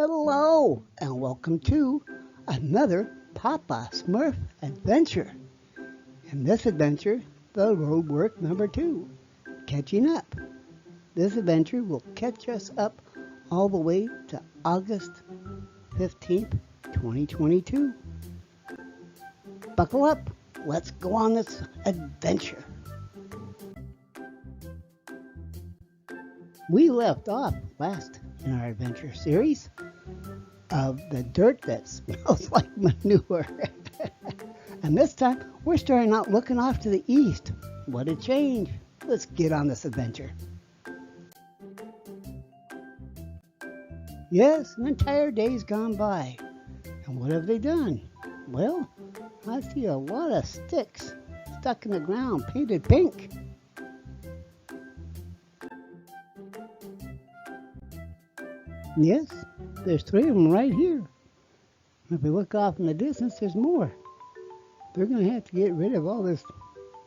Hello, and welcome to another Papa Smurf adventure. In this adventure, the roadwork number 2, catching up. This adventure will catch us up all the way to August 15th, 2022. Buckle up, let's go on this adventure. We left off last in our adventure series of the dirt that smells like manure. And this time, we're starting out looking off to the east. What a change. Let's get on this adventure. Yes, an entire day's gone by. And what have they done? Well, I see a lot of sticks stuck in the ground, painted pink. Yes, there's 3 of them right here. If we look off in the distance, there's more. They're going to have to get rid of all this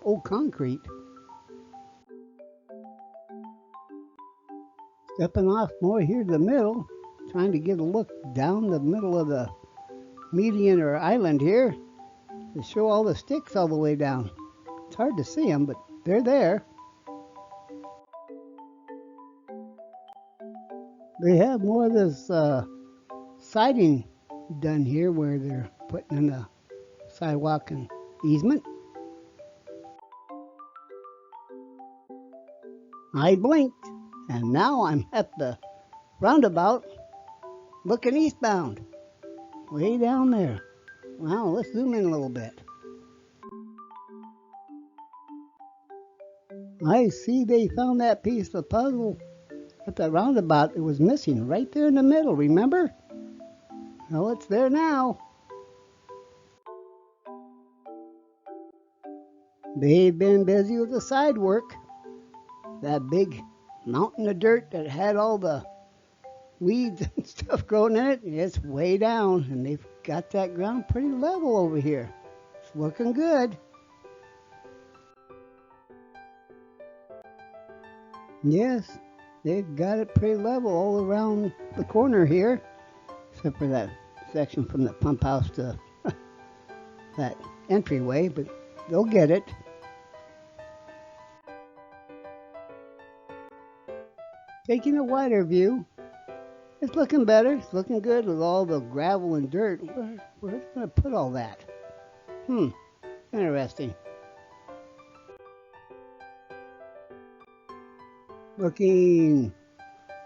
old concrete. Stepping off more here to the middle, trying to get a look down the middle of the median or island here to show all the sticks all the way down. It's hard to see them, but they're there. They have more of this siding done here where they're putting in a sidewalk and easement. I blinked, and now I'm at the roundabout looking eastbound, way down there. Wow, let's zoom in a little bit. I see they found that piece of the puzzle at the roundabout. It was missing right there in the middle, remember? Well, it's there now. They've been busy with the side work. That big mountain of dirt that had all the weeds and stuff growing in it, it's way down, and they've got that ground pretty level over here. It's looking good. Yes, they've got it pretty level all around the corner here, except for that section from the pump house to that entryway, but they'll get it. Taking a wider view, it's looking better. It's looking good with all the gravel and dirt. Where's it going to put all that? Interesting. Looking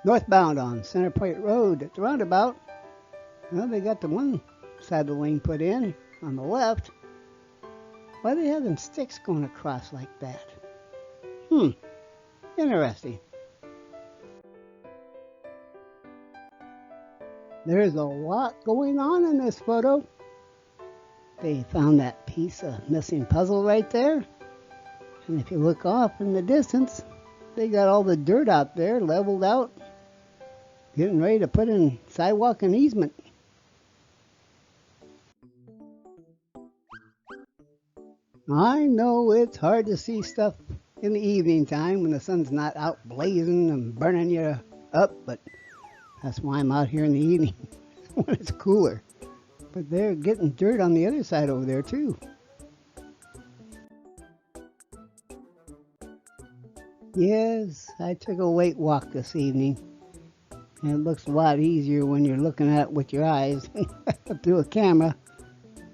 northbound on Center Point Road at the roundabout. Well, they got the one side of the lane put in on the left. Why are they having sticks going across like that? Interesting. There's a lot going on in this photo. They found that piece of missing puzzle right there. And if you look off in the distance, they got all the dirt out there leveled out, getting ready to put in sidewalk and easement. I know it's hard to see stuff in the evening time when the sun's not out blazing and burning you up, but that's why I'm out here in the evening when it's cooler. But they're getting dirt on the other side over there too. Yes, I took a weight walk this evening. And it looks a lot easier when you're looking at it with your eyes through a camera.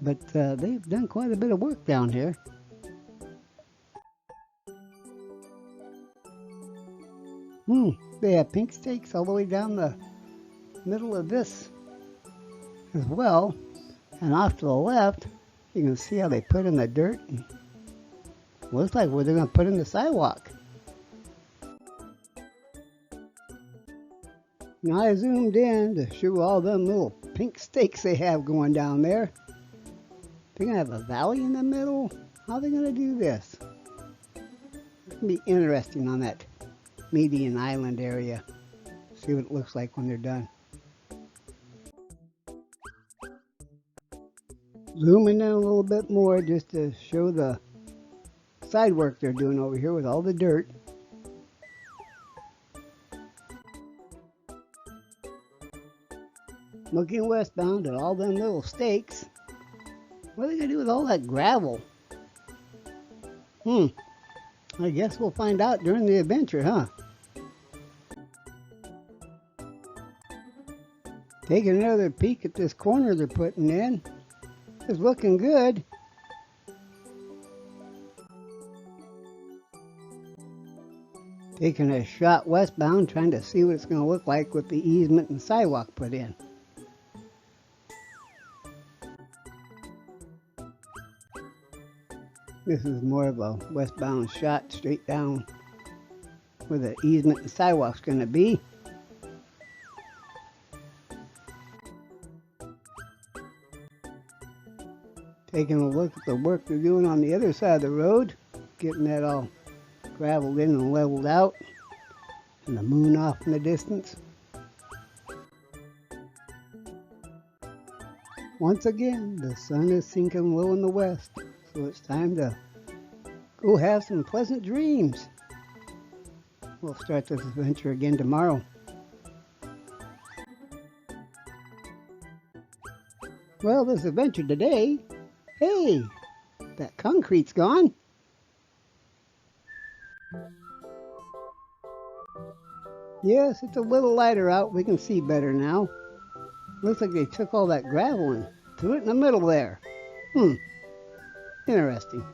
But they've done quite a bit of work down here. They have pink stakes all the way down the middle of this as well. And off to the left, you can see how they put in the dirt. And looks like where they're going to put in the sidewalk. Now I zoomed in to show all them little pink stakes they have going down there. They're going to have a valley in the middle. How are they going to do this? It's going to be interesting on that median island area. See what it looks like when they're done. Zooming in a little bit more just to show the side work they're doing over here with all the dirt. Looking westbound at all them little stakes. What are they going to do with all that gravel? I guess we'll find out during the adventure, huh? Taking another peek at this corner they're putting in. It's looking good. Taking a shot westbound, trying to see what it's going to look like with the easement and sidewalk put in. This is more of a westbound shot straight down where the easement and sidewalk's going to be. Taking a look at the work they're doing on the other side of the road, getting that all graveled in and leveled out, and the moon off in the distance. Once again, the sun is sinking low in the west, so it's time to go have some pleasant dreams. We'll start this adventure again tomorrow. Well, this adventure today, hey, that concrete's gone. Yes, it's a little lighter out. We can see better now. Looks like they took all that gravel and threw it in the middle there. Interesting.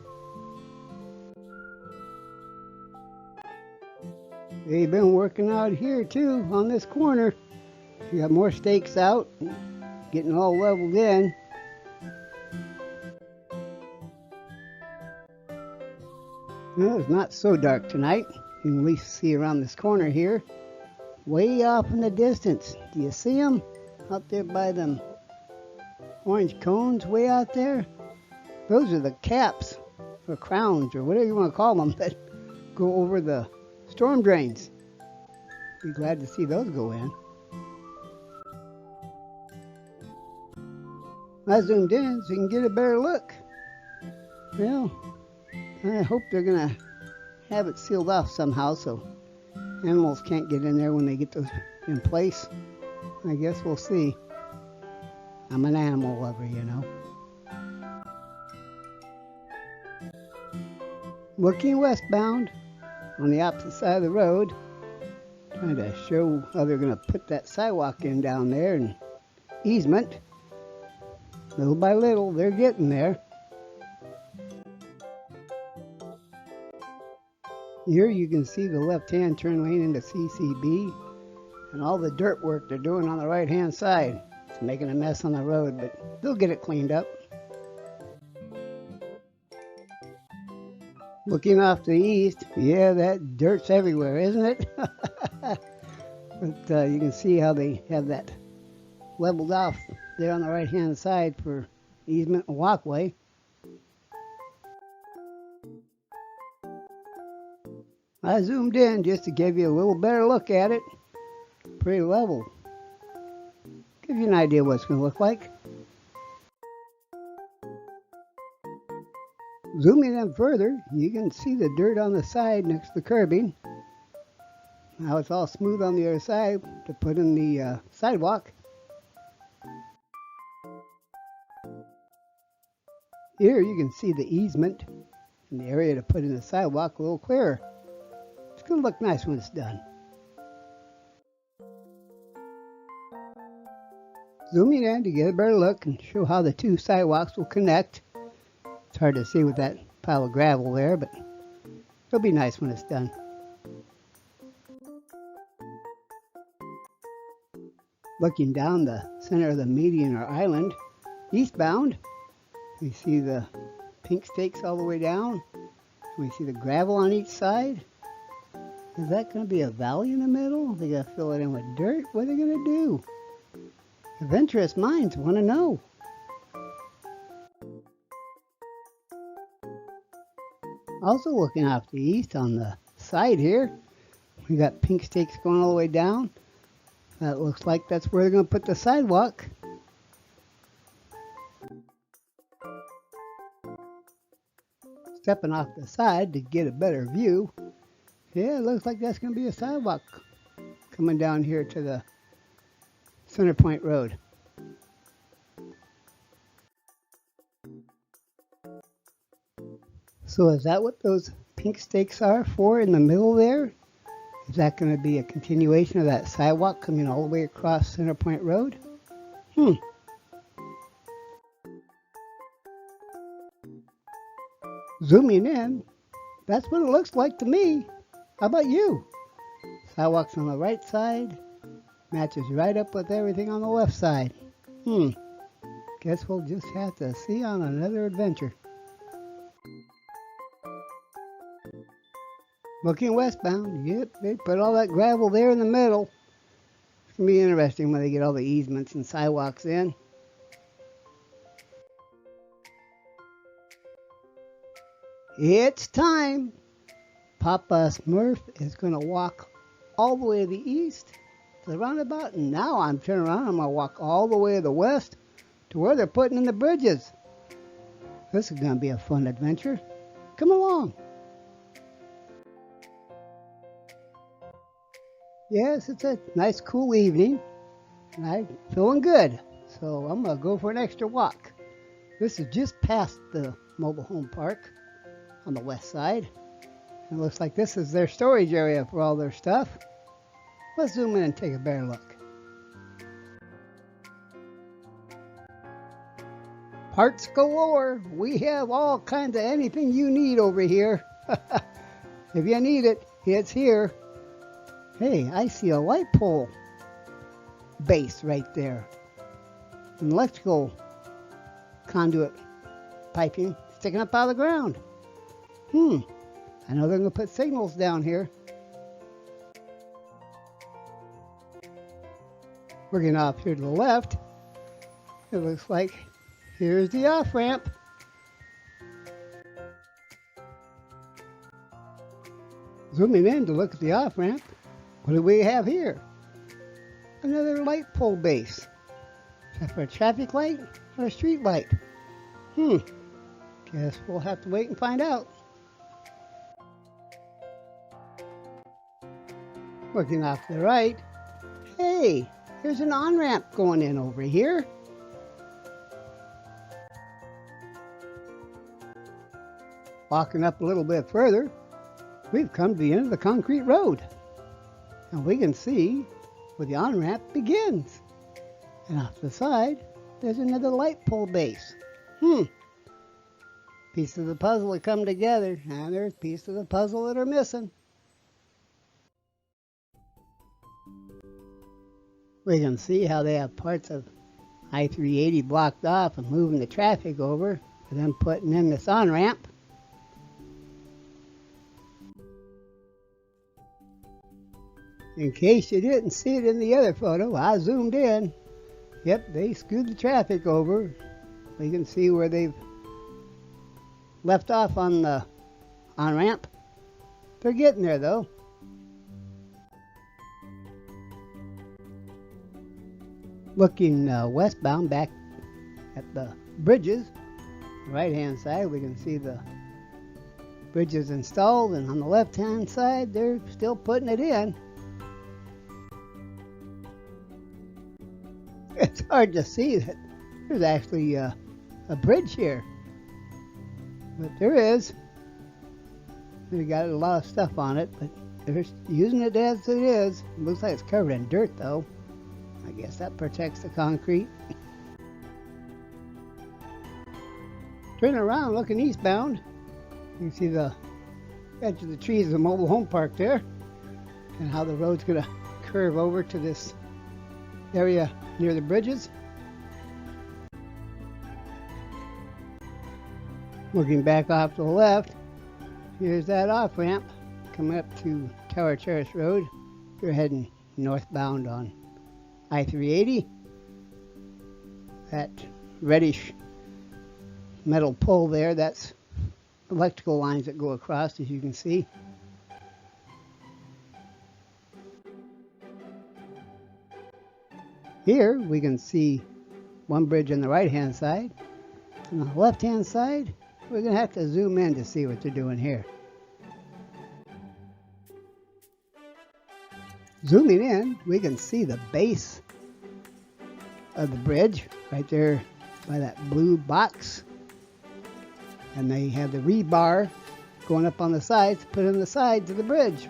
They've been working out here too, on this corner. You got more stakes out, getting all leveled in. Well, it's not so dark tonight. You can at least see around this corner here. Way off in the distance. Do you see them? Out there by them orange cones way out there? Those are the caps, or crowns, or whatever you want to call them, that go over the storm drains. Be glad to see those go in. I zoomed in so you can get a better look. Well, I hope they're going to have it sealed off somehow so animals can't get in there when they get those in place. I guess we'll see. I'm an animal lover, you know. Looking westbound on the opposite side of the road, trying to show how they're going to put that sidewalk in down there and easement. Little by little, they're getting there. Here you can see the left-hand turn lane into CCB and all the dirt work they're doing on the right-hand side. It's making a mess on the road, but they'll get it cleaned up. Looking off to the east, yeah, that dirt's everywhere, isn't it? But you can see how they have that leveled off there on the right-hand side for easement and walkway. I zoomed in just to give you a little better look at it. Pretty level. Give you an idea what it's going to look like. Zooming in further, you can see the dirt on the side next to the curbing. Now it's all smooth on the other side to put in the sidewalk. Here you can see the easement and the area to put in the sidewalk a little clearer. It's going to look nice when it's done. Zooming in to get a better look and show how the two sidewalks will connect. It's hard to see with that pile of gravel there, but it'll be nice when it's done. Looking down the center of the median or island, eastbound, we see the pink stakes all the way down. We see the gravel on each side. Is that going to be a valley in the middle? They got to fill it in with dirt? What are they going to do? Adventurous minds want to know. Also looking off to the east on the side here, we got pink stakes going all the way down. That looks like that's where they're going to put the sidewalk. Stepping off the side to get a better view. Yeah, it looks like that's going to be a sidewalk coming down here to the Center Point Road. So is that what those pink stakes are for in the middle there? Is that going to be a continuation of that sidewalk coming all the way across Center Point Road? Hmm. Zooming in, that's what it looks like to me. How about you? Sidewalk's on the right side, matches right up with everything on the left side. Guess we'll just have to see on another adventure. Looking westbound, yep, they put all that gravel there in the middle. It's going to be interesting when they get all the easements and sidewalks in. It's time. Papa Smurf is going to walk all the way to the east to the roundabout, and now I'm turning around. I'm going to walk all the way to the west to where they're putting in the bridges. This is going to be a fun adventure. Come along. Yes, it's a nice cool evening, and I'm feeling good, so I'm going to go for an extra walk. This is just past the mobile home park on the west side. It looks like this is their storage area for all their stuff. Let's zoom in and take a better look. Parts galore. We have all kinds of anything you need over here. If you need it, it's here. Hey, I see a light pole base right there. An electrical conduit piping sticking up out of the ground. I know they're going to put signals down here. Working off here to the left, it looks like here's the off-ramp. Zooming in to look at the off-ramp, what do we have here? Another light pole base. Is that for a traffic light or a street light? Guess we'll have to wait and find out. Looking off to the right, hey, there's an on-ramp going in over here. Walking up a little bit further, we've come to the end of the concrete road. And we can see where the on-ramp begins. And off to the side, there's another light pole base. Pieces of the puzzle have come together, and there's pieces of the puzzle that are missing. We can see how they have parts of I-380 blocked off and moving the traffic over for them putting in this on-ramp. In case you didn't see it in the other photo, I zoomed in. Yep, they screwed the traffic over. We can see where they've left off on the on-ramp. They're getting there though. Looking westbound back at the bridges, right hand side we can see the bridges installed, and on the left hand side they're still putting it in. It's hard to see that there's actually a bridge here, but there is. We got a lot of stuff on it, but they're using it as it is. It looks like it's covered in dirt though. I guess that protects the concrete. Turning around, looking eastbound, you can see the edge of the trees of the mobile home park there, and how the road's going to curve over to this area near the bridges. Looking back off to the left, here's that off-ramp coming up to Tower Terrace Road. You're heading northbound on I-380. That reddish metal pole there, that's electrical lines that go across, as you can see. Here we can see one bridge on the right hand side. On the left hand side, we're going to have to zoom in to see what they're doing here. Zooming in, we can see the base of the bridge right there by that blue box. And they have the rebar going up on the sides to put in the sides of the bridge.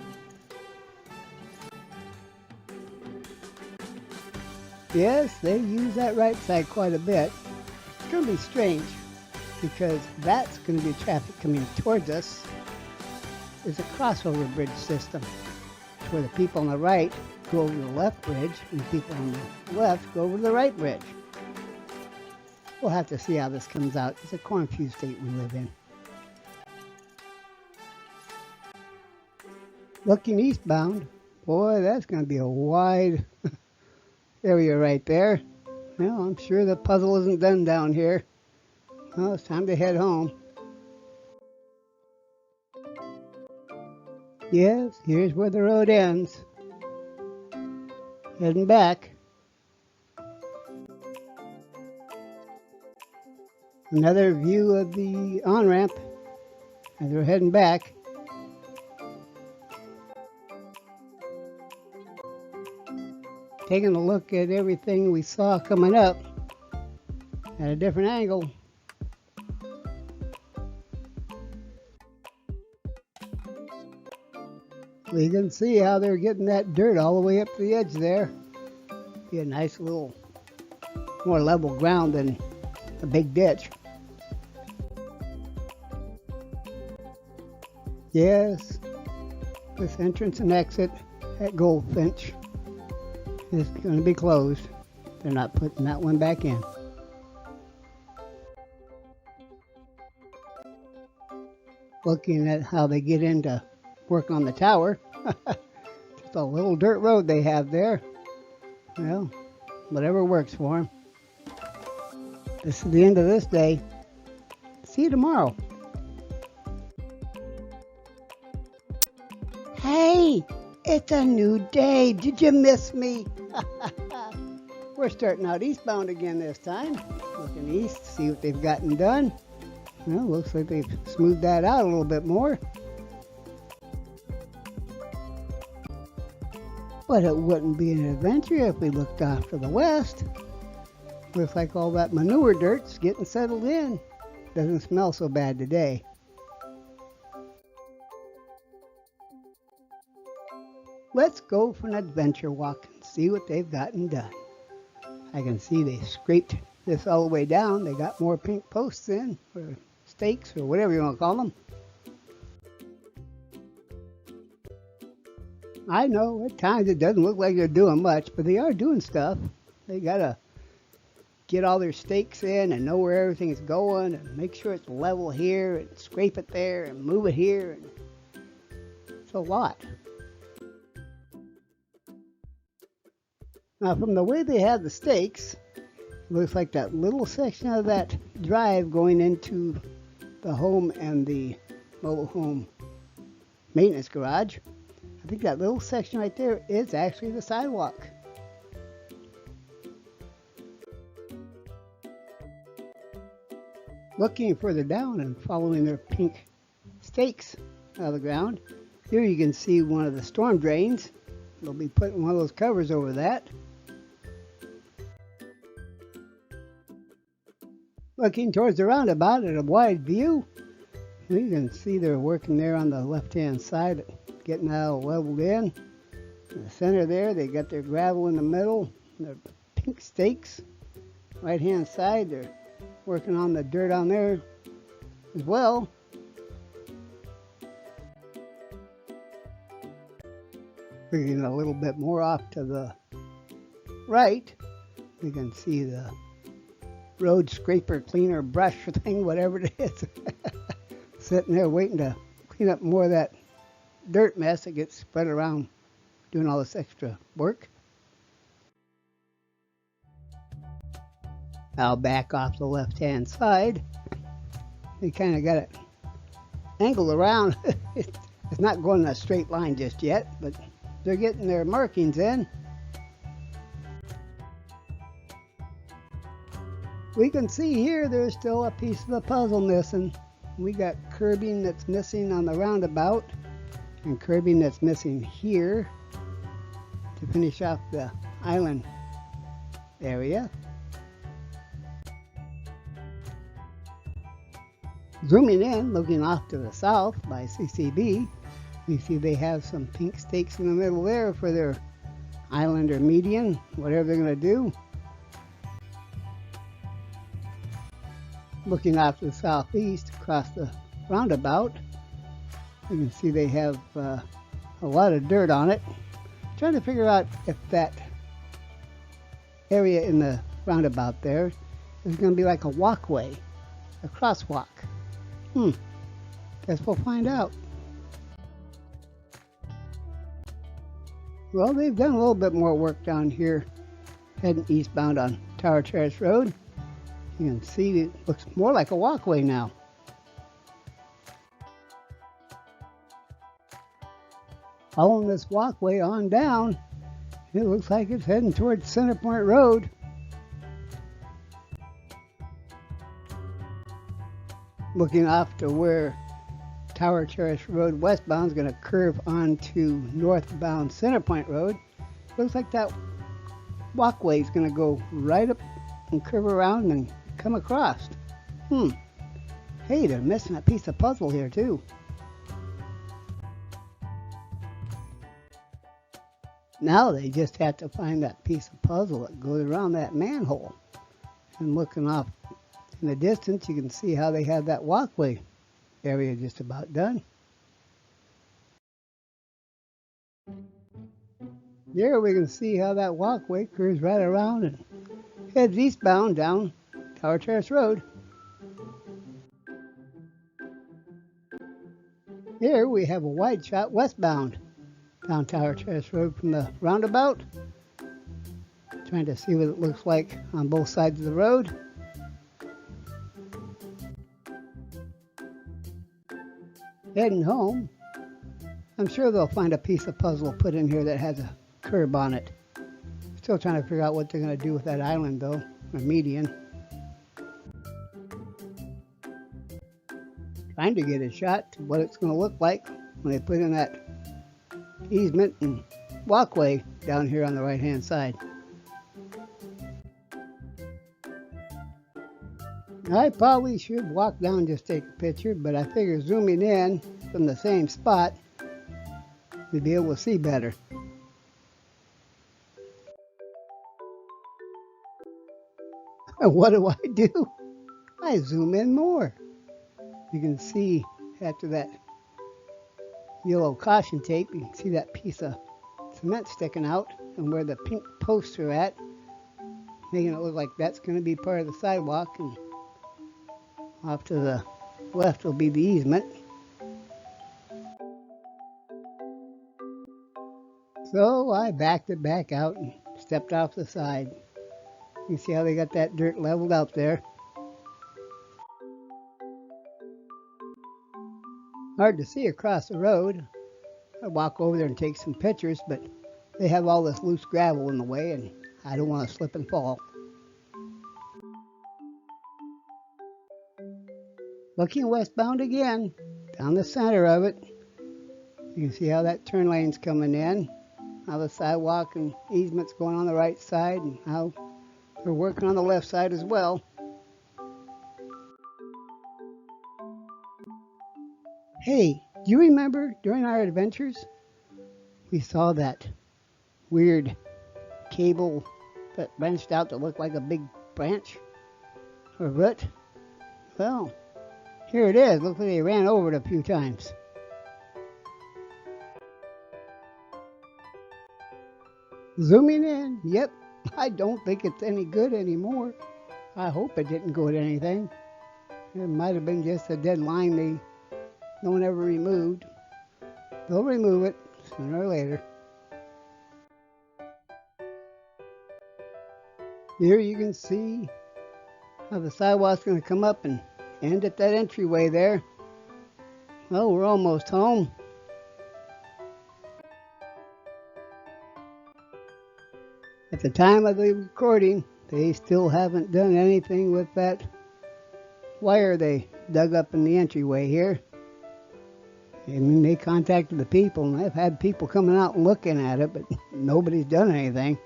Yes, they use that right side quite a bit. It's going to be strange because that's going to be traffic coming towards us. There's a crossover bridge system where the people on the right go over the left bridge and the people on the left go over the right bridge. We'll have to see how this comes out. It's a cornfused state we live in. Looking eastbound, boy, that's going to be a wide area right there. Well, I'm sure the puzzle isn't done down here. Well, it's time to head home. Yes, here's where the road ends. Heading back. Another view of the on-ramp as we're heading back. Taking a look at everything we saw coming up at a different angle. We can see how they're getting that dirt all the way up to the edge there. Be a nice little more level ground than a big ditch. Yes, this entrance and exit at Goldfinch is going to be closed. They're not putting that one back in. Looking at how they get into work on the tower. Just a little dirt road they have there. Well, whatever works for them. This is the end of this day. See you tomorrow. Hey, it's a new day. Did you miss me? We're starting out eastbound again this time. Looking east to see what they've gotten done. Well, looks like they've smoothed that out a little bit more. But it wouldn't be an adventure if we looked off to the west. Looks like all that manure dirt's getting settled in. Doesn't smell so bad today. Let's go for an adventure walk and see what they've gotten done. I can see they scraped this all the way down. They got more pink posts in, or stakes, or whatever you want to call them. I know at times it doesn't look like they're doing much, but they are doing stuff. They gotta get all their stakes in and know where everything is going and make sure it's level here and scrape it there and move it here. And it's a lot. Now, from the way they have the stakes, it looks like that little section of that drive going into the home and the mobile home maintenance garage, I think that little section right there is actually the sidewalk. Looking further down and following their pink stakes out of the ground, here you can see one of the storm drains. They'll be putting one of those covers over that. Looking towards the roundabout at a wide view, you can see they're working there on the left-hand side, getting that all leveled in. In the center there, they got their gravel in the middle, their pink stakes. Right-hand side, they're working on the dirt on there as well. Looking a little bit more off to the right, you can see the road scraper, cleaner, brush thing, whatever it is, sitting there waiting to clean up more of that dirt mess that gets spread around doing all this extra work. Now back off the left-hand side, they kind of got it angled around. It's not going in a straight line just yet, but they're getting their markings in. We can see here there's still a piece of the puzzle missing. We got curbing that's missing on the roundabout and curbing that's missing here to finish off the island area. Zooming in, looking off to the south by CCB, we see they have some pink stakes in the middle there for their island or median, whatever they're going to do. Looking off to the southeast across the roundabout, you can see they have a lot of dirt on it. Trying to figure out if that area in the roundabout there is going to be like a walkway, a crosswalk. Guess we'll find out. Well, they've done a little bit more work down here, heading eastbound on Tower Terrace Road. You can see it looks more like a walkway now. Following this walkway on down, it looks like it's heading towards Centerpoint Road. Looking off to where Tower Terrace Road westbound is going to curve onto northbound Centerpoint Road. Looks like that walkway is going to go right up and curve around and come across. Hey, they're missing a piece of puzzle here too. Now they just have to find that piece of puzzle that goes around that manhole. And looking off in the distance, you can see how they have that walkway area just about done. There we can see how that walkway curves right around and heads eastbound down Tower Terrace Road. Here we have a wide shot westbound down Tower Terrace Road from the roundabout. Trying to see what it looks like on both sides of the road. Heading home, I'm sure they'll find a piece of puzzle put in here that has a curb on it. Still trying to figure out what they're going to do with that island though, or median. Trying to get a shot to what it's going to look like when they put in that easement and walkway down here on the right hand side. I probably should walk down and just take a picture, but I figure zooming in from the same spot, we'd be able to see better. And what do? I zoom in more. You can see after that yellow caution tape, you can see that piece of cement sticking out and where the pink posts are at, making it look like that's going to be part of the sidewalk, and off to the left will be the easement. So I backed it back out and stepped off the side. You see how they got that dirt leveled out there. Hard to see across the road. I walk over there and take some pictures, but they have all this loose gravel in the way and I don't want to slip and fall. Looking westbound again, down the center of it. You can see how that turn lane's coming in, how the sidewalk and easement's going on the right side, and how they're working on the left side as well. Hey, do you remember during our adventures, we saw that weird cable that branched out that looked like a big branch or root? Well, here it is. Looks like they ran over it a few times. Zooming in, yep, I don't think it's any good anymore. I hope it didn't go to anything. It might have been just a dead line no one ever removed. They'll remove it sooner or later. Here you can see how the sidewalk's going to come up and end at that entryway there. Well, we're almost home. At the time of the recording, they still haven't done anything with that wire they dug up in the entryway here. And they contacted the people, and they've had people coming out and looking at it, but nobody's done anything.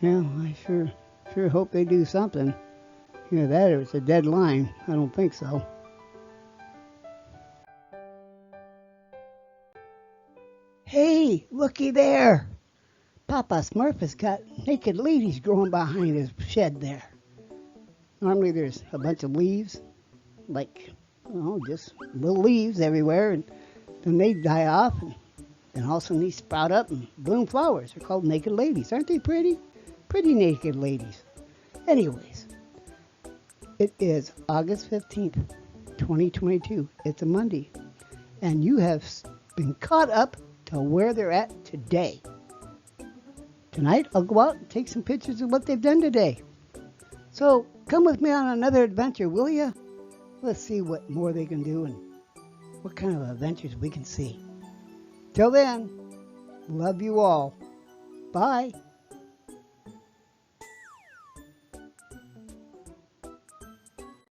Yeah, I sure hope they do something. That or it's a dead line. I don't think so. Hey, looky there. Papa Smurf has got naked ladies growing behind his shed there. Normally there's a bunch of leaves, like, just little leaves everywhere, and then they die off, and then all of a sudden they sprout up and bloom flowers. They're called naked ladies. Aren't they pretty? Pretty naked ladies. Anyways, it is August 15th, 2022. It's a Monday, and you have been caught up to where they're at today. Tonight, I'll go out and take some pictures of what they've done today. So come with me on another adventure, will you? Let's see what more they can do and what kind of adventures we can see. Till then, love you all. Bye.